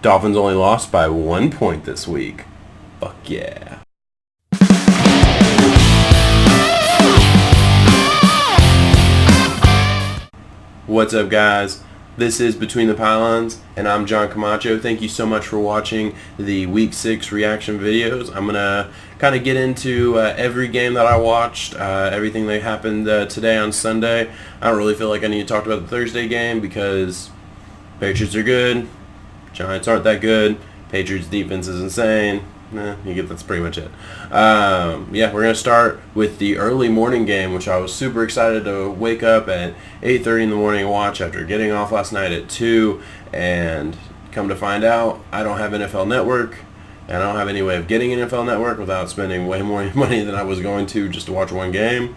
Dolphins only lost by 1 point this week. Fuck yeah. What's up, guys? This is Between the Pylons, and I'm John Camacho. Thank you so much for watching the Week 6 reaction videos. I'm going to kind of get into every game that I watched, everything that happened today on Sunday. I don't really feel like I need to talk about the Thursday game because Patriots are good, Giants aren't that good, Patriots defense is insane. That's pretty much it. We're going to start with the early morning game, which I was super excited to wake up at 8:30 in the morning and watch after getting off last night at 2, and come to find out I don't have NFL Network, and I don't have any way of getting NFL Network without spending way more money than I was going to just to watch one game,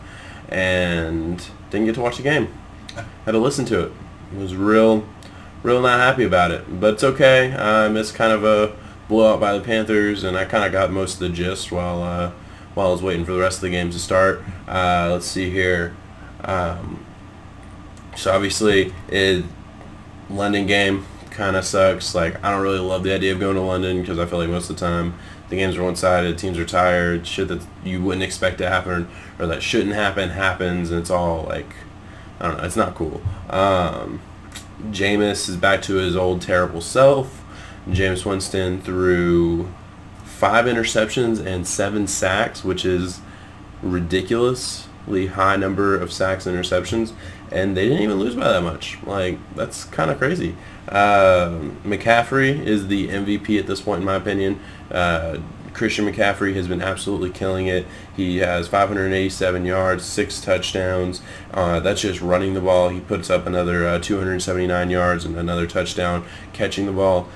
and didn't get to watch the game. Had to listen to it. I was real not happy about it, but it's okay. I missed kind of a blowout by the Panthers, and I kind of got most of the gist while I was waiting for the rest of the games to start. Let's see here. So obviously, London game kind of sucks. Like, I don't really love the idea of going to London because I feel like most of the time the games are one-sided, teams are tired, shit that you wouldn't expect to happen or that shouldn't happen happens, and it's all like, I don't know, it's not cool. Jameis is back to his old terrible self. Jameis Winston threw 5 interceptions and 7 sacks, which is ridiculously high number of sacks and interceptions, and they didn't even lose by that much. Like, that's kind of crazy. McCaffrey is the MVP at this point, in my opinion. Christian McCaffrey has been absolutely killing it. He has 587 yards, 6 touchdowns. That's just running the ball. He puts up another 279 yards and another touchdown catching the ball.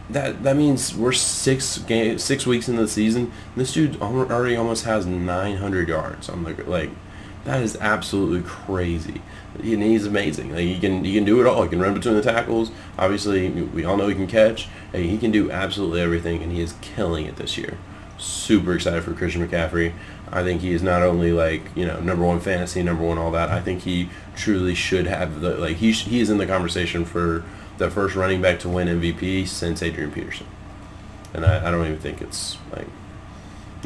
That means we're 6 weeks into the season. This dude already almost has 900 yards on the that is absolutely crazy. And he's amazing. Like, he can do it all. He can run between the tackles. Obviously, we all know he can catch. He can do absolutely everything, and he is killing it this year. Super excited for Christian McCaffrey. I think he is not only number 1 fantasy, number 1 all that. I think he truly should have he is in the conversation for the first running back to win MVP since Adrian Peterson. And I don't even think it's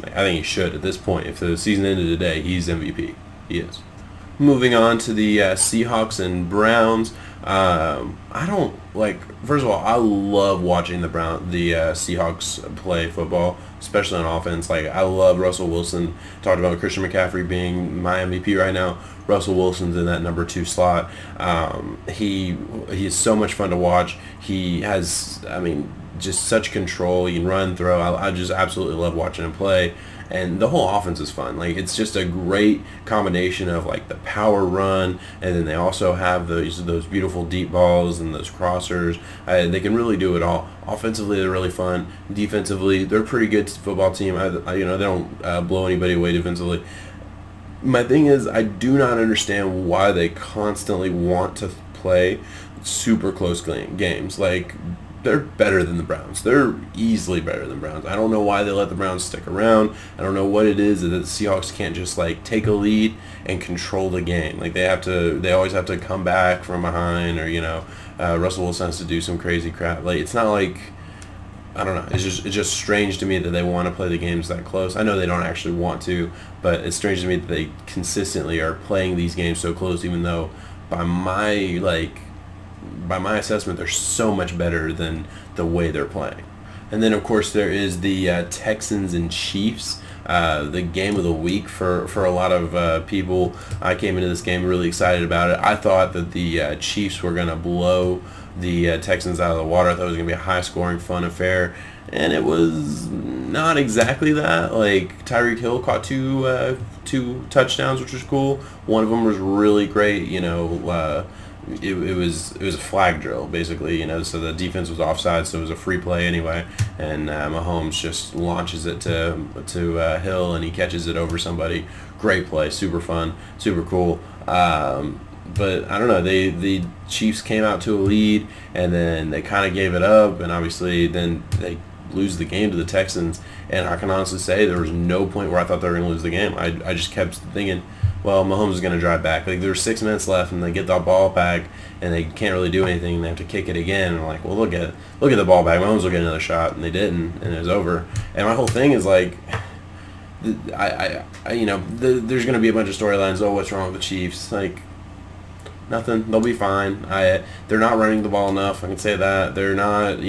I think he should at this point. If the season ended today, he's MVP. He is. Moving on to the Seahawks and Browns. First of all, I love watching the Seahawks play football, especially on offense. Like, I love Russell Wilson. Talked about Christian McCaffrey being my MVP right now. Russell Wilson's in that number 2 slot. He is so much fun to watch. He has, just such control. He can run, throw. I just absolutely love watching him play. And the whole offense is fun. Like, it's just a great combination of the power run, and then they also have those beautiful deep balls and those crossers. They can really do it all. Offensively, they're really fun. Defensively, they're a pretty good football team. They don't blow anybody away defensively. My thing is, I do not understand why they constantly want to play super close games. Like, they're better than the Browns. They're easily better than the Browns. I don't know why they let the Browns stick around. I don't know what it is that the Seahawks can't just take a lead and control the game. Like, they always have to come back from behind, or Russell Wilson has to do some crazy crap. Like, it's not like, I don't know. It's just strange to me that they want to play the games that close. I know they don't actually want to, but it's strange to me that they consistently are playing these games so close, even though by my assessment, they're so much better than the way they're playing. And then, of course, there is the Texans and Chiefs, the game of the week for a lot of people. I came into this game really excited about it. I thought that the Chiefs were going to blow the Texans out of the water. I thought it was going to be a high-scoring, fun affair, and it was not exactly that. Like, Tyreek Hill caught two touchdowns, which was cool. One of them was really great. It was a flag drill, basically, so the defense was offside, so it was a free play anyway, and Mahomes just launches it to Hill, and he catches it over somebody. Great play, super fun, super cool. But I don't know, the Chiefs came out to a lead, and then they kind of gave it up, and obviously then they lose the game to the Texans, and I can honestly say there was no point where I thought they were going to lose the game. I just kept thinking, well, Mahomes is going to drive back. Like there's 6 minutes left, and they get the ball back, and they can't really do anything. And they have to kick it again. And I'm like, well, look at the ball back. Mahomes will get another shot, and they didn't, and it was over. And my whole thing is like, there's going to be a bunch of storylines. Oh, what's wrong with the Chiefs? Like, nothing. They'll be fine. They're not running the ball enough. I can say that. They're not.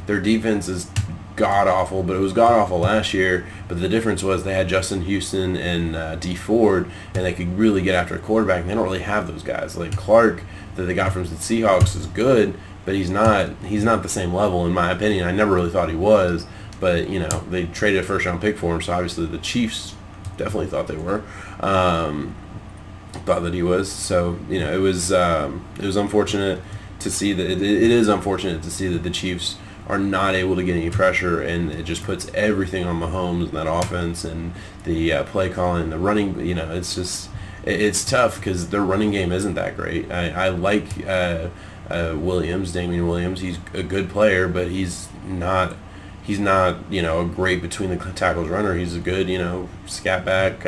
Their defense is god awful, but it was god awful last year. But the difference was they had Justin Houston and D Ford, and they could really get after a quarterback. And they don't really have those guys. Like Clark that they got from the Seahawks is good, but he's not the same level in my opinion. I never really thought he was, but they traded a first round pick for him, so obviously the Chiefs definitely thought they were. Thought that he was. So it was unfortunate to see that. It is unfortunate to see that the Chiefs are not able to get any pressure, and it just puts everything on Mahomes and that offense and the play calling, the running. It's tough because their running game isn't that great. I like Williams, Damian Williams. He's a good player, but he's not a great between the tackles runner. He's a good scat back,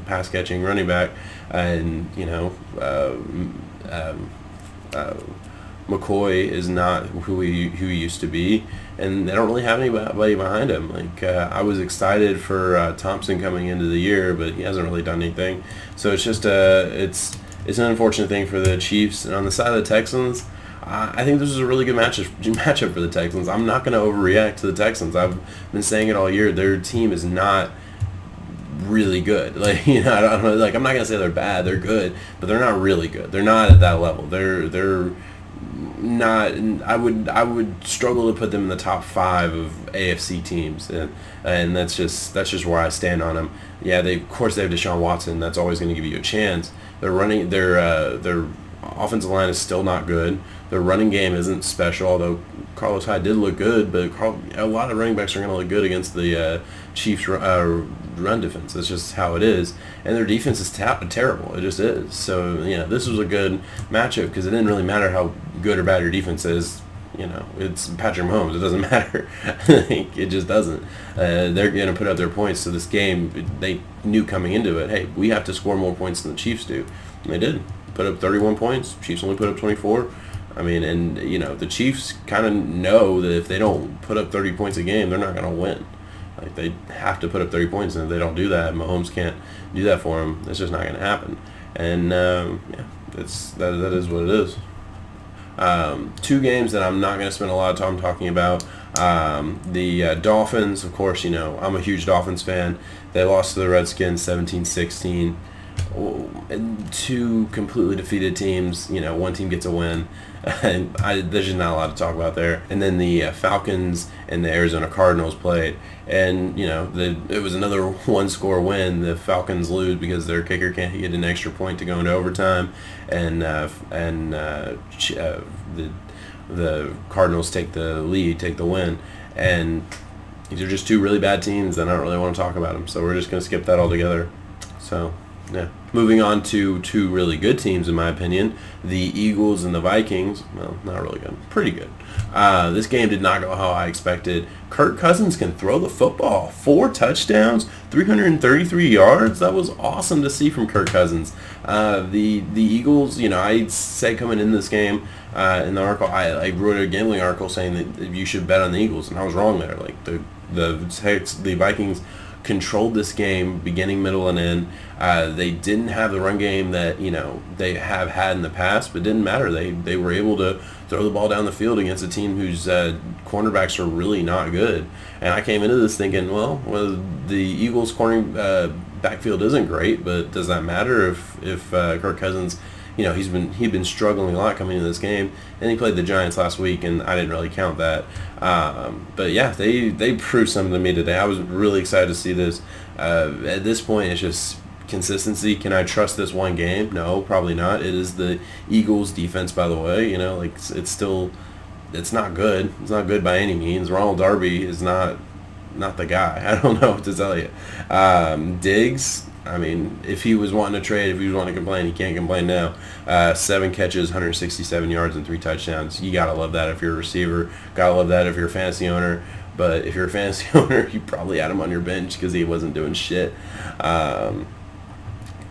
pass catching running back, and McCoy is not who he used to be, and they don't really have anybody behind him. Like I was excited for Thompson coming into the year, but he hasn't really done anything. So it's just it's an unfortunate thing for the Chiefs. And on the side of the Texans, I think this is a really good matchup for the Texans. I'm not going to overreact to the Texans. I've been saying it all year. Their team is not really good. Like I don't know. Like I'm not going to say they're bad. They're good, but they're not really good. They're not at that level. They're not. I would struggle to put them in the top 5 of AFC teams, and that's just where I stand on them. Yeah, of course they have Deshaun Watson. That's always going to give you a chance. Their offensive line is still not good. Their running game isn't special, although Carlos Hyde did look good, but a lot of running backs are going to look good against the Chiefs' run defense. That's just how it is. And their defense is terrible. It just is. So, this was a good matchup because it didn't really matter how good or bad your defense is. It's Patrick Mahomes. It doesn't matter. It just doesn't. They're going to put up their points. So this game, they knew coming into it, hey, we have to score more points than the Chiefs do. And they did. Put up 31 points. Chiefs only put up 24. I mean, and, the Chiefs kind of know that if they don't put up 30 points a game, they're not going to win. Like, they have to put up 30 points, and if they don't do that, Mahomes can't do that for them. It's just not going to happen. And, that is what it is. 2 games that I'm not going to spend a lot of time talking about. The Dolphins, of course, I'm a huge Dolphins fan. They lost to the Redskins 17-16. 2 completely defeated teams. One team gets a win. And there's just not a lot to talk about there. And then the Falcons and the Arizona Cardinals played, and it was another 1-score win. The Falcons lose because their kicker can't get an extra point to go into overtime, and the Cardinals take the lead, take the win. And these are just 2 really bad teams, and I don't really want to talk about them. So we're just going to skip that altogether. So. Yeah. Moving on to 2 really good teams, in my opinion, the Eagles and the Vikings. Well, not really good. Pretty good. This game did not go how I expected. Kirk Cousins can throw the football. 4 touchdowns, 333 yards. That was awesome to see from Kirk Cousins. The Eagles, I said coming in this game in the article, I wrote a gambling article saying that you should bet on the Eagles, and I was wrong there. Like the Vikings controlled this game beginning, middle, and end. They didn't have the run game that they have had in the past, but it didn't matter. They were able to throw the ball down the field against a team whose cornerbacks are really not good. And I came into this thinking, well, the Eagles' backfield isn't great, but does that matter if Kirk Cousins? He'd been struggling a lot coming into this game, and he played the Giants last week, and I didn't really count that. But yeah, they proved something to me today. I was really excited to see this. At this point, it's just consistency. Can I trust this one game? No, probably not. It is the Eagles' defense, by the way. It's not good. It's not good by any means. Ronald Darby is not the guy. I don't know what to tell you. Diggs. I mean, if he was wanting to trade, if he was wanting to complain, he can't complain now. 7 catches, 167 yards, and 3 touchdowns. You gotta love that if you're a receiver. Gotta love that if you're a fantasy owner. But if you're a fantasy owner, you probably had him on your bench because he wasn't doing shit.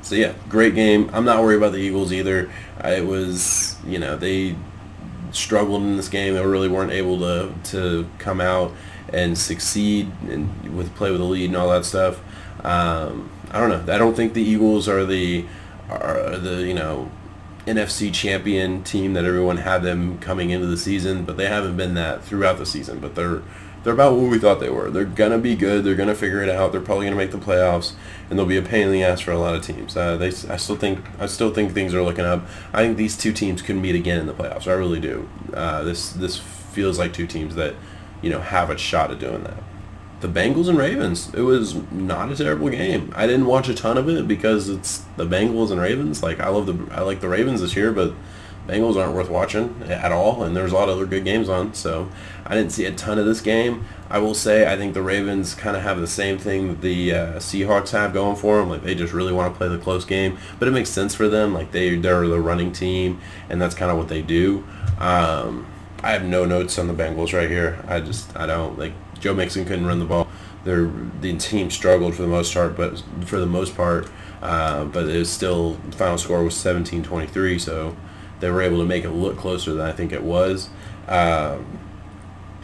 So yeah, great game. I'm not worried about the Eagles either. It was, they struggled in this game. They really weren't able to come out and succeed and play with a lead and all that stuff. I don't know. I don't think the Eagles are the NFC champion team that everyone had them coming into the season, but they haven't been that throughout the season. But they're about what we thought they were. They're gonna be good. They're gonna figure it out. They're probably gonna make the playoffs, and they'll be a pain in the ass for a lot of teams. I still think things are looking up. I think these two teams could meet again in the playoffs. I really do. This feels like two teams that have a shot at doing that. The Bengals and Ravens. It was not a terrible game. I didn't watch a ton of it because it's the Bengals and Ravens. Like I like the Ravens this year, but Bengals aren't worth watching at all, and there's a lot of other good games on, so I didn't see a ton of this game. I will say I think the Ravens kind of have the same thing that the Seahawks have going for them. Like they just really want to play the close game, but it makes sense for them. Like they're the running team, and that's kind of what they do. I have no notes on the Bengals right here. I don't like. Joe Mixon couldn't run the ball. The team struggled for the most part, but it was still, the final score was 17-23, so they were able to make it look closer than I think it was. My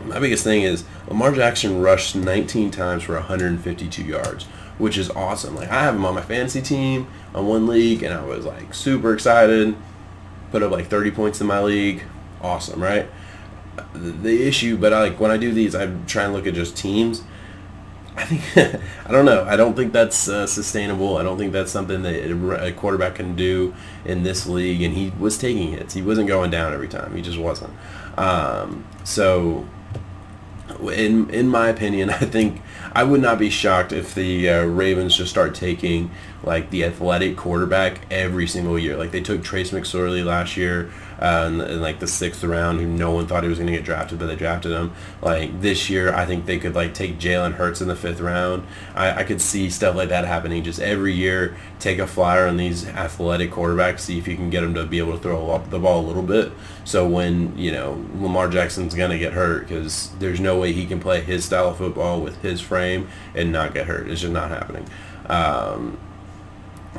biggest thing is Lamar Jackson rushed 19 times for 152 yards, which is awesome. Like I have him on my fantasy team on one league, and I was like super excited. Put up like 30 points in my league. Awesome, right? The issue, but when I do these, I try and look at just teams. I think I don't know. I don't think that's sustainable. I don't think that's something that a quarterback can do in this league. And he was taking hits. He wasn't going down every time. He just wasn't. So, in my opinion, I think I would not be shocked if the Ravens just start taking like the athletic quarterback every single year. Like they took Trace McSorley last year in like the 6th round, who no one thought he was going to get drafted, but they drafted him. Like this year, I think they could like take Jalen Hurts in the 5th round. I could see stuff like that happening. Just every year, take a flyer on these athletic quarterbacks, see if you can get them to be able to throw the ball a little bit. So when Lamar Jackson's going to get hurt, because there's no way he can play his style of football with his frame and not get hurt. It's just not happening.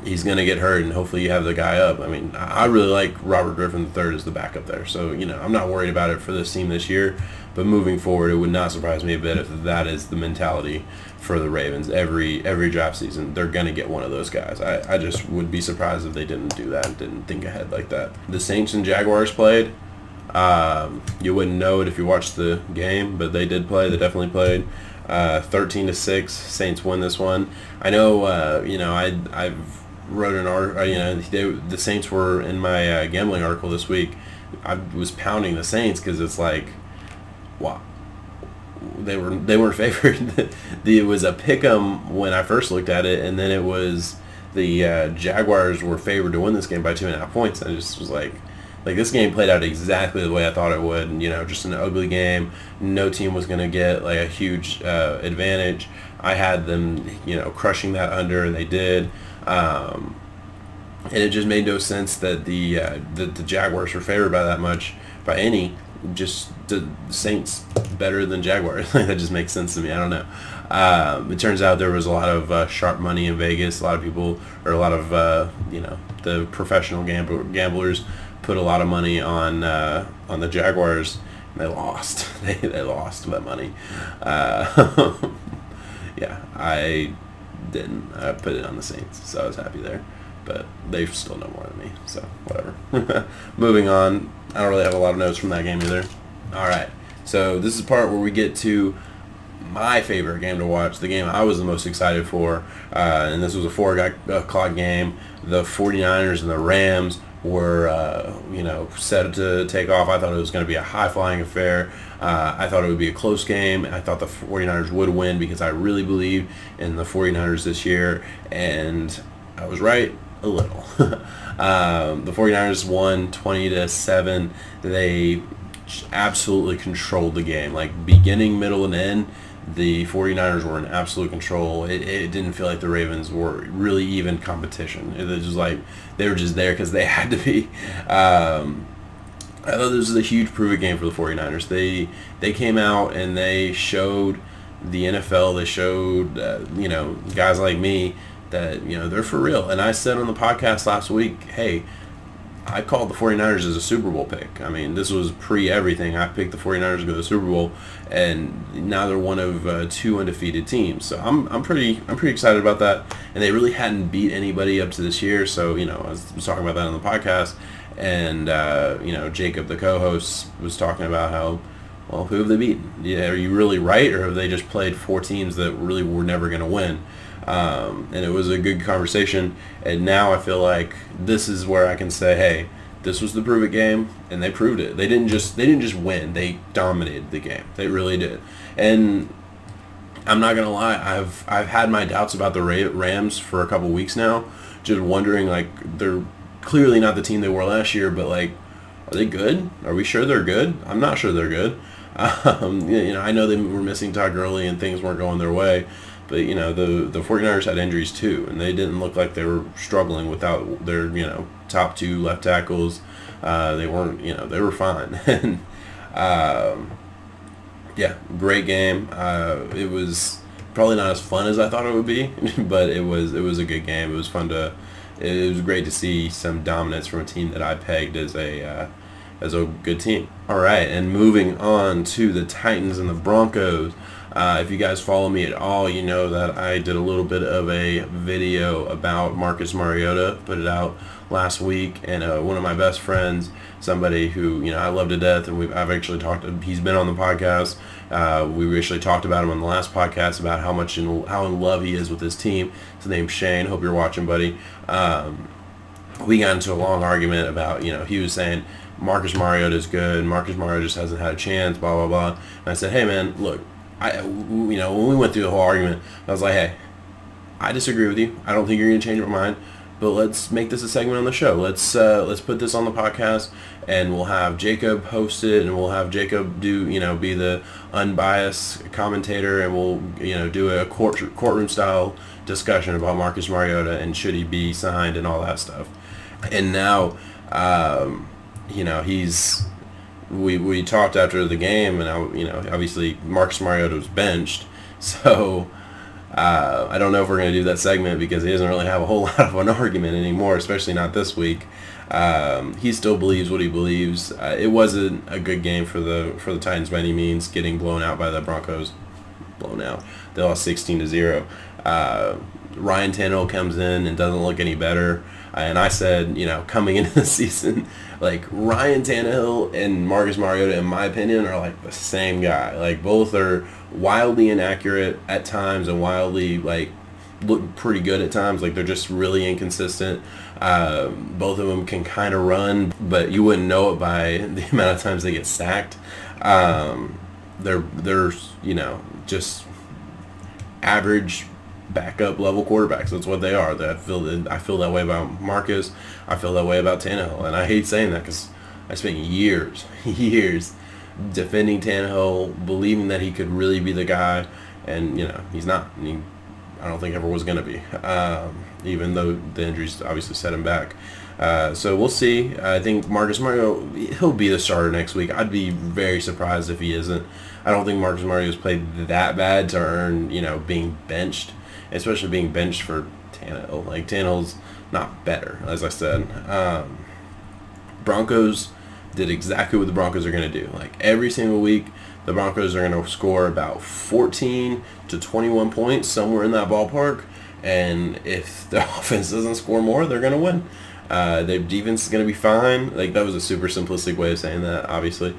He's going to get hurt, and hopefully you have the guy up. I mean, I really like Robert Griffin III as the backup there. So, I'm not worried about it for this team this year. But moving forward, it would not surprise me a bit if that is the mentality for the Ravens. Every draft season, they're going to get one of those guys. I just would be surprised if they didn't do that, didn't think ahead like that. The Saints and Jaguars played. You wouldn't know it if you watched the game, but they did play. They definitely played. 13-6, Saints win this one. I know, I've wrote an article. The Saints were in my gambling article this week. I was pounding the Saints because it's like, wow, they weren't favored. It was a pick'em when I first looked at it, and then it was the Jaguars were favored to win this game by 2.5 points. I just was like this game played out exactly the way I thought it would. And, just an ugly game. No team was going to get like a huge advantage. I had them, crushing that under, and they did. And it just made no sense that the Jaguars were favored by that much, by any. Just the Saints better than Jaguars. That just makes sense to me. I don't know. It turns out there was a lot of sharp money in Vegas. A lot of people, or a lot of the professional gamblers, put a lot of money on the Jaguars, and they lost. They lost that money. Yeah, I didn't. I put it on the Saints, so I was happy there. But they still know more than me, so whatever. Moving on. I don't really have a lot of notes from that game either. All right, so this is the part where we get to my favorite game to watch, the game I was the most excited for, and this was a 4 o'clock game. The 49ers and the Rams were, set to take off. I thought it was going to be a high-flying affair. I thought it would be a close game. I thought the 49ers would win because I really believe in the 49ers this year, and I was right a little. The 49ers won 20-7. They absolutely controlled the game. Like beginning, middle, and end, the 49ers were in absolute control. It didn't feel like the Ravens were really even competition. It was just like they were just there because they had to be. I thought this was a huge prove-it game for the 49ers. They came out and they showed the NFL. They showed guys like me that, they're for real. And I said on the podcast last week, hey, I called the 49ers as a Super Bowl pick. I mean, this was pre-everything. I picked the 49ers to go to the Super Bowl, and now they're one of 2 undefeated teams. So I'm pretty excited about that. And they really hadn't beat anybody up to this year. So, I was talking about that on the podcast. And, Jacob, the co-host, was talking about how, well, who have they beaten? Yeah, are you really right, or have they just played 4 teams that really were never going to win? And it was a good conversation, and now I feel like this is where I can say, hey, this was the prove it game, and they proved it. They didn't just win; they dominated the game. They really did. And I'm not gonna lie, I've had my doubts about the Rams for a couple weeks now, just wondering, like, they're clearly not the team they were last year, but like, are they good? Are we sure they're good? I'm not sure they're good. I know they were missing Todd Gurley and things weren't going their way. But, the 49ers had injuries too, and they didn't look like they were struggling without their, top 2 left tackles. They weren't, they were fine. And, yeah, great game. It was probably not as fun as I thought it would be, but it was a good game. It was it was great to see some dominance from a team that I pegged as a good team. All right, and moving on to the Titans and the Broncos. If you guys follow me at all, you know that I did a little bit of a video about Marcus Mariota, put it out last week, and one of my best friends, somebody who I love to death, and I've actually he's been on the podcast. We actually talked about him on the last podcast about how in love he is with his team. His name's Shane. Hope you're watching, buddy. We got into a long argument about, he was saying Marcus Mariota is good, Marcus Mariota just hasn't had a chance, blah blah blah. And I said, hey man, look. When we went through the whole argument, I was like, hey, I disagree with you. I don't think you're going to change your mind, but let's make this a segment on the show. Let's put this on the podcast, and we'll have Jacob host it, and we'll have Jacob be the unbiased commentator, and we'll, do a courtroom style discussion about Marcus Mariota and should he be signed and all that stuff. And now, We talked after the game, and obviously Marcus Mariota was benched, so I don't know if we're going to do that segment because he doesn't really have a whole lot of an argument anymore, especially not this week. He still believes what he believes. It wasn't a good game for the Titans by any means, getting blown out by the Broncos. Blown out. They lost 16-0. Ryan Tannehill comes in and doesn't look any better. And I said, coming into the season, like, Ryan Tannehill and Marcus Mariota, in my opinion, are like the same guy. Like, both are wildly inaccurate at times and wildly, like, look pretty good at times. Like, they're just really inconsistent. Both of them can kind of run, but you wouldn't know it by the amount of times they get sacked. They're just average backup level quarterbacks. That's what they are. I feel that way about Marcus. I feel that way about Tannehill, and I hate saying that because I spent years defending Tannehill, believing that he could really be the guy, and he's not. I don't think ever was going to be, even though the injuries obviously set him back. So we'll see. I think Marcus Mariota, he'll be the starter next week. I'd be very surprised if he isn't. I don't think Marcus Mariota's played that bad to earn, being benched, especially being benched for Tannehill. Like, Tannehill's not better, as I said. Broncos did exactly what the Broncos are going to do. Like, every single week, the Broncos are going to score about 14 to 21 points, somewhere in that ballpark. And if the offense doesn't score more, they're going to win. Their defense is going to be fine. Like, that was a super simplistic way of saying that, obviously.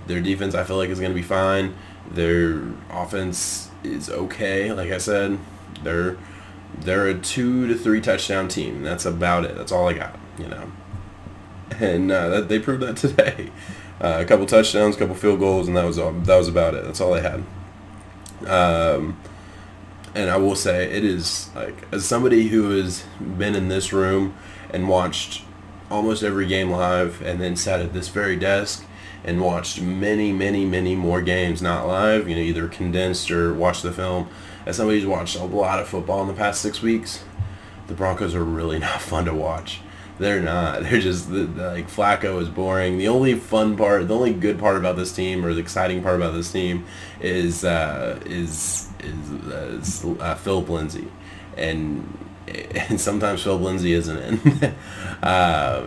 Their defense, I feel like, is going to be fine. Their offense is okay. Like I said, they're a 2 to 3 touchdown team. That's about it. That's all I got, And they proved that today. A couple touchdowns, a couple field goals, and that was about it. That's all they had. And I will say, it is, like, as somebody who has been in this room and watched almost every game live, and then sat at this very desk and watched many, many, many more games not live, either condensed or watched the film. As somebody who's watched a lot of football in the past 6 weeks, the Broncos are really not fun to watch. They're not. They're just, like, Flacco is boring. The only fun part, the only good part about this team, or the exciting part about this team, is Philip Lindsay. and sometimes Phil Lindsay isn't in.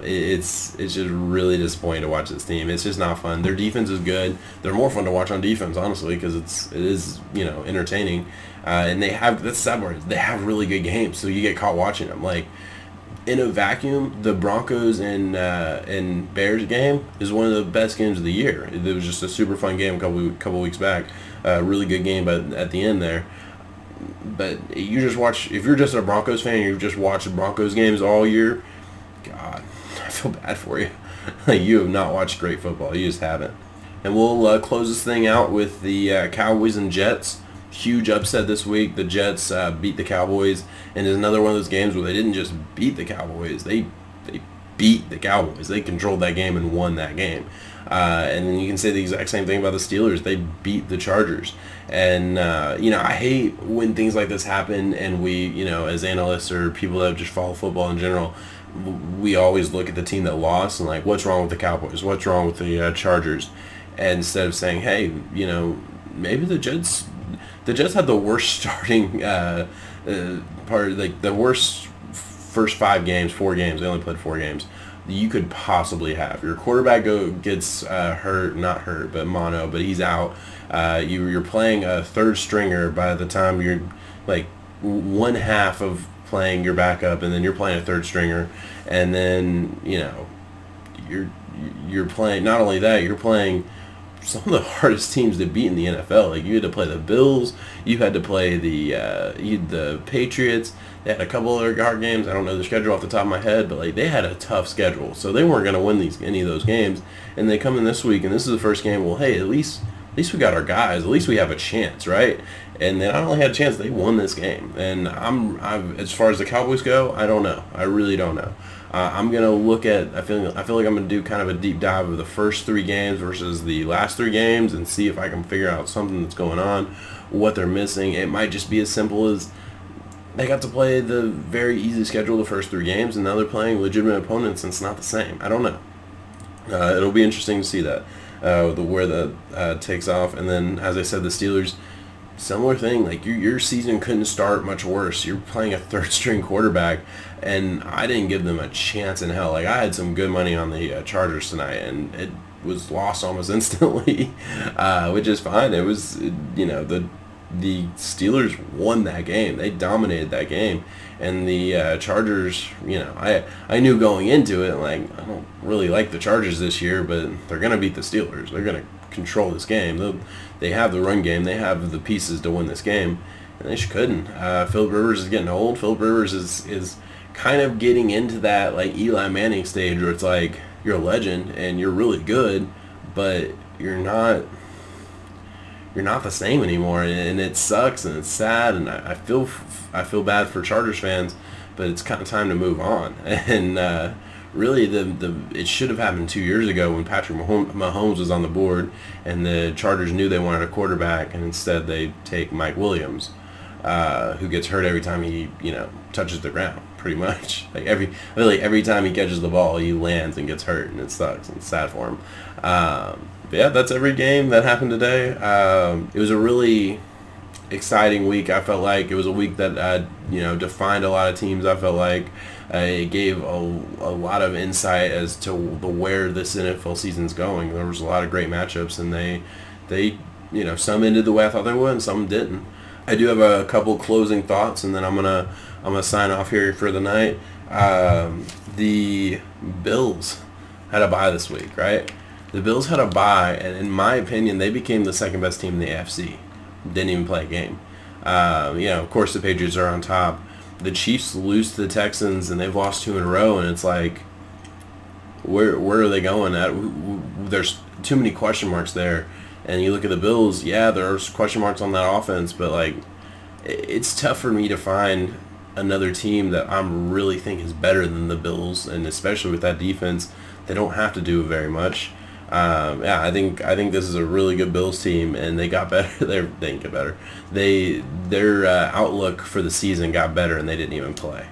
It's just really disappointing to watch this team. It's just not fun. Their defense is good. They're more fun to watch on defense, honestly, because it is entertaining. And that's the sad part. They have really good games, so you get caught watching them. Like in a vacuum, the Broncos and Bears game is one of the best games of the year. It was just a super fun game a couple weeks back. Really good game, but at the end there. But you just watch, if you're just a Broncos fan, you've just watched Broncos games all year, God, I feel bad for you. You have not watched great football. You just haven't. And we'll close this thing out with the Cowboys and Jets. Huge upset this week. The Jets beat the Cowboys, and it's another one of those games where they didn't just beat the Cowboys. They beat the Cowboys. They controlled that game and won that game. And then you can say the exact same thing about the Steelers. They beat the Chargers. And, I hate when things like this happen and we, as analysts or people that just follow football in general, we always look at the team that lost and like, what's wrong with the Cowboys? What's wrong with the Chargers? And instead of saying, hey, maybe the Jets had the worst starting the worst first 4 games. They only played 4 games. You could possibly have. Your quarterback gets not hurt, but mono, but he's out. You're playing a third stringer by the time you're like one half of playing your backup, and then you're playing a third stringer, and then you're playing. Not only that, you're playing some of the hardest teams to beat in the NFL. Like you had to play the Bills, you had to play the Patriots. They had a couple other hard games. I don't know the schedule off the top of my head, but like they had a tough schedule, so they weren't going to win any of those games. And they come in this week, and this is the first game. Well, hey, at least we got our guys. At least we have a chance, right? And they not only had a chance, they won this game. And I'm as far as the Cowboys go, I don't know. I really don't know. I'm gonna look at. I feel like I'm gonna do kind of a deep dive of the first 3 games versus the last 3 games, and see if I can figure out something that's going on, what they're missing. It might just be as simple as they got to play the very easy schedule the first 3 games, and now they're playing legitimate opponents, and it's not the same. I don't know. It'll be interesting to see that where that takes off. And then, as I said, the Steelers. Similar thing, like your season couldn't start much worse. You're playing a third string quarterback, and I didn't give them a chance in hell. Like I had some good money on the Chargers tonight, and it was lost almost instantly, which is fine. It was, the Steelers won that game. They dominated that game, and the Chargers, I knew going into it, like I don't really like the Chargers this year, but they're gonna beat the Steelers. They're gonna control this game. They have the run game. They have the pieces to win this game, and they just couldn't. Philip Rivers is getting old. Philip Rivers is kind of getting into that like Eli Manning stage where it's like you're a legend and you're really good, but you're not the same anymore, and it sucks and it's sad, and I feel bad for Chargers fans, but it's kind of time to move on. And really, it should have happened 2 years ago when Patrick Mahomes was on the board, and the Chargers knew they wanted a quarterback, and instead they take Mike Williams, who gets hurt every time he touches the ground, pretty much. Like every time he catches the ball, he lands and gets hurt, and it sucks and it's sad for him. But yeah, that's every game that happened today. It was a really exciting week. I felt like it was a week that defined a lot of teams. I felt like it gave a lot of insight as to where this NFL season's going. There was a lot of great matchups, and they some ended the way I thought they would, and some didn't. I do have a couple closing thoughts, and then I'm gonna sign off here for the night. The Bills had a bye this week, right? The Bills had a bye, and in my opinion, they became the second best team in the AFC. Didn't even play a game. Of course, the Patriots are on top. The Chiefs lose to the Texans, and they've lost 2 in a row, and it's like, where are they going at? There's too many question marks there. And you look at the Bills, yeah, there's question marks on that offense, but like, it's tough for me to find another team that I'm really think is better than the Bills, and especially with that defense, they don't have to do very much. I think this is a really good Bills team, and they got better. They didn't get better. Their outlook for the season got better, and they didn't even play.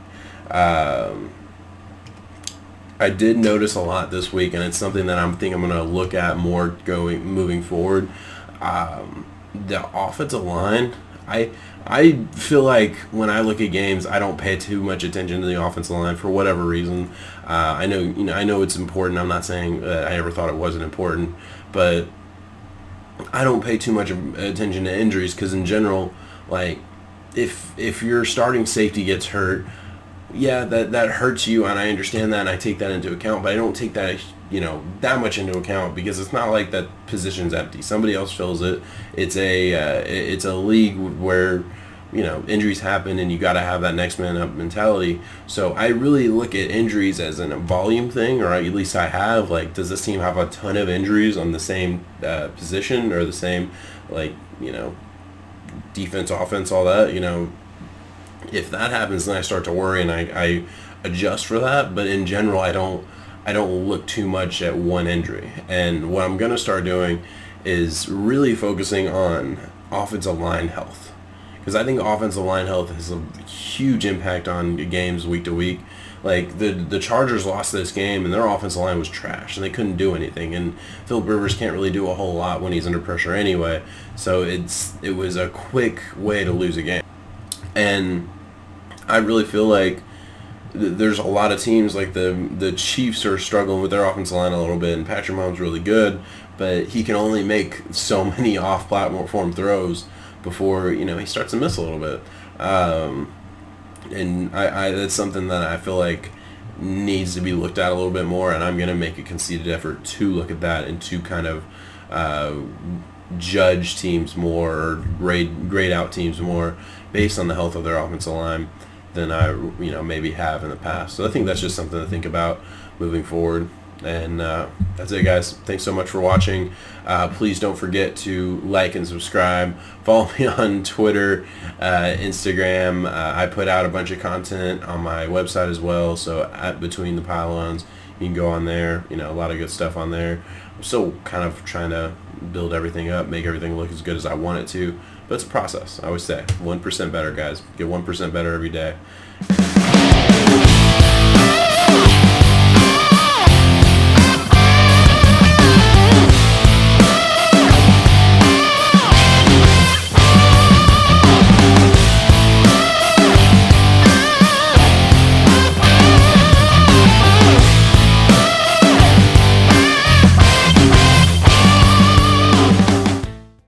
I did notice a lot this week, and it's something that I'm going to look at more moving forward. The offensive line, I feel like when I look at games, I don't pay too much attention to the offensive line for whatever reason. I know it's important. I'm not saying that I ever thought it wasn't important, but I don't pay too much attention to injuries because in general, like if your starting safety gets hurt, yeah, that hurts you, and I understand that, and I take that into account. But I don't take that that much into account because it's not like that position's empty. Somebody else fills it. It's a league where injuries happen, and you got to have that next man up mentality. So I really look at injuries as a volume thing, or at least I have. Like, does this team have a ton of injuries on the same position or the same defense, offense, all that? If that happens, then I start to worry and I adjust for that. But in general, I don't look too much at one injury. And what I'm going to start doing is really focusing on offensive line health. Because I think offensive line health has a huge impact on games week to week. Like, the Chargers lost this game, and their offensive line was trash, and they couldn't do anything. And Philip Rivers can't really do a whole lot when he's under pressure anyway. So it was a quick way to lose a game. And I really feel like there's a lot of teams, like the Chiefs are struggling with their offensive line a little bit, and Patrick Mahomes really good, but he can only make so many off-platform throws before he starts to miss a little bit. And I that's something that I feel like needs to be looked at a little bit more, and I'm going to make a conceited effort to look at that and to kind of judge teams more or grade out teams more based on the health of their offensive line than I maybe have in the past. So I think that's just something to think about moving forward. And that's it, guys. Thanks so much for watching. Please don't forget to like and subscribe. Follow me on Twitter, Instagram. I put out a bunch of content on my website as well. So at Between the Pylons, you can go on there. A lot of good stuff on there. I'm still kind of trying to build everything up, make everything look as good as I want it to. But it's a process. I always say 1% better, guys. Get 1% better every day.